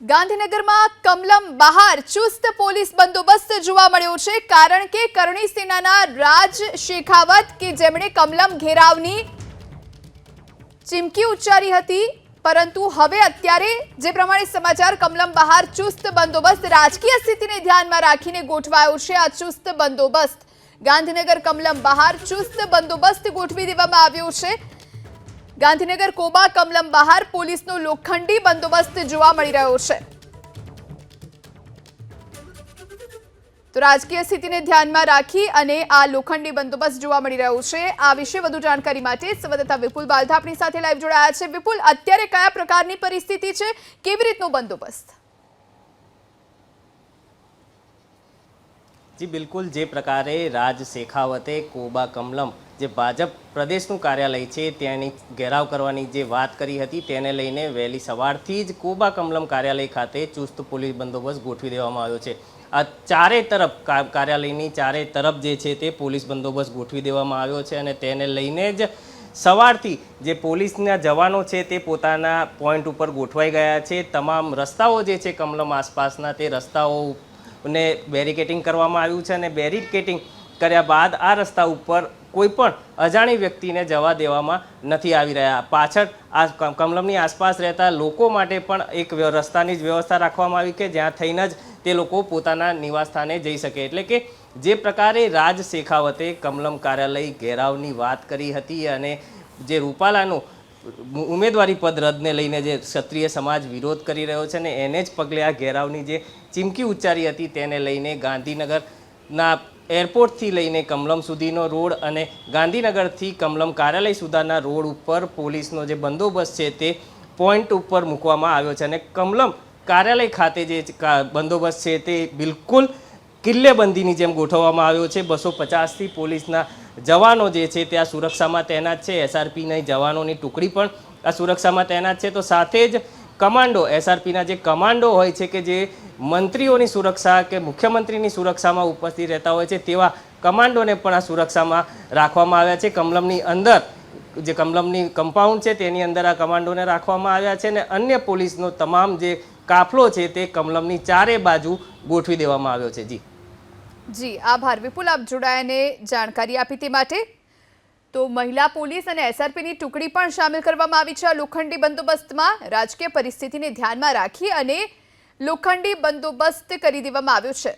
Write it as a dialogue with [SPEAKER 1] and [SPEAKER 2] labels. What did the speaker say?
[SPEAKER 1] ગાંધીનગરમાં કમલમ બહાર ચુસ્ત પોલીસ બંદોબસ્ત જોવા મળ્યો છે કારણ કે કરણી સેનાના રાજ શેખાવત કે જેમણે કમલમ ઘેરાવની ચીમકી ઉચ્ચારી હતી પરંતુ હવે અત્યારે જે પ્રમાણે સમાચાર કમલમ બહાર ચુસ્ત બંદોબસ્ત રાજકીય સ્થિતિને ધ્યાનમાં રાખીને ગોઠવાયો છે। આ ચુસ્ત બંદોબસ્ત ગાંધીનગર કમલમ બહાર ચુસ્ત બંદોબસ્ત ગોઠવી દેવામાં આવ્યો છે। ગાંધીનગર કોબા કમલમ બહાર પોલીસનો લોખંડી બંદોબસ્ત જોવા મળી રહ્યો છે। તો રાજકીય સ્થિતિને ધ્યાનમાં રાખી અને આ લોખંડી બંદોબસ્ત જોવા મળી રહ્યો છે। આ વિશે વધુ જાણકારી માટે સંવાદદાતા વિપુલ બાલધા આપણી સાથે લાઈવ જોડાયા છે। વિપુલ, અત્યારે કયા પ્રકારની પરિસ્થિતિ છે, કેવી રીતનો બંદોબસ્ત?
[SPEAKER 2] जी बिल्कुल, जे प्रकारे राज शेखावते कोबा कमलम जे भाजप प्रदेशનું કાર્યાલય છે ત્યાંની ઘેરાવ કરવાની જે વાત કરી હતી તેને લઈને વહેલી સવારથી જ કોબા કમલમ કાર્યાલય ખાતે ચુસ્ત પોલીસ બંદોબસ્ત ગોઠવી દેવામાં આવ્યો છે। આ ચારે તરફ કાર્યાલયની ચારે તરફ જે છે તે પોલીસ બંદોબસ્ત ગોઠવી દેવામાં આવ્યો છે અને તેને લઈને જ સવારથી જે પોલીસના જવાનો છે તે પોતાના પોઈન્ટ ઉપર ગોઠવાઈ ગયા છે। તમામ રસ્તાઓ જે છે કમલમ આસપાસના તે રસ્તાઓ ને બેરિકેટિંગ કરવામાં આવ્યું છે અને બેરિકેટિંગ કર્યા બાદ આ રસ્તા ઉપર કોઈ પણ અજાણી વ્યક્તિને જવા દેવામાં નથી આવી રહ્યા। પાછળ આ કમલમની આસપાસ રહેતા લોકો માટે પણ એક રસ્તાની જ વ્યવસ્થા રાખવામાં આવી કે જ્યાં થઈને જ તે લોકો પોતાના નિવાસસ્થાને જઈ શકે। એટલે કે જે પ્રકારે રાજ શેખાવતે કમલમ કાર્યાલય ઘેરાવની વાત કરી હતી અને જે રૂપાલાનું ઉમેદવારી પદ રદને લઈને જે ક્ષત્રિય સમાજ વિરોધ કરી રહ્યો છે ને એને જ પગલે આ ઘેરાવની જે ચીમકી ઉચ્ચારી હતી તેને લઈને ગાંધીનગરના એરપોર્ટથી લઈને કમલમ સુધીનો રોડ અને ગાંધીનગરથી કમલમ કાર્યાલય સુધીના રોડ ઉપર પોલીસનો જે બંદોબસ્ત છે તે પોઈન્ટ ઉપર મૂકવામાં આવ્યો છે અને કમલમ કાર્યાલય ખાતે જે બંદોબસ્ત છે તે બિલકુલ કિલ્લેબંધીની જેમ ગોઠવવામાં આવ્યો છે। 250થી પોલીસના જવાનો જે છે ત્યાં સુરક્ષામાં તૈનાત છે। એસઆરપીના જવાનોની ટુકડી પણ આ સુરક્ષામાં તૈનાત છે। તો સાથે જ કમાન્ડો એસઆરપીના જે કમાન્ડો હોય છે કે જે મંત્રીઓની સુરક્ષા કે મુખ્યમંત્રીની સુરક્ષામાં ઉપસ્થિત રહેતા હોય છે તેવા કમાન્ડોને પણ આ સુરક્ષામાં રાખવામાં આવ્યા છે। કમલમની અંદર જે કમલમની કમ્પાઉન્ડ છે તેની અંદર આ કમાન્ડોને રાખવામાં આવ્યા છે અને અન્ય પોલીસનો તમામ જે કાફલો છે તે કમલમની ચારે બાજુ ગોઠવી દેવામાં આવ્યો છે।
[SPEAKER 1] જી આભાર વિપુલ, આપ જોડાયાને જાણકારી આપી તે માટે। તો મહિલા પોલીસ અને એસઆરપીની ટુકડી પણ સામેલ કરવામાં આવી છે આ લોખંડી બંદોબસ્તમાં। રાજકીય પરિસ્થિતિને ધ્યાનમાં રાખી અને લોખંડી બંદોબસ્ત કરી દેવામાં આવ્યો છે।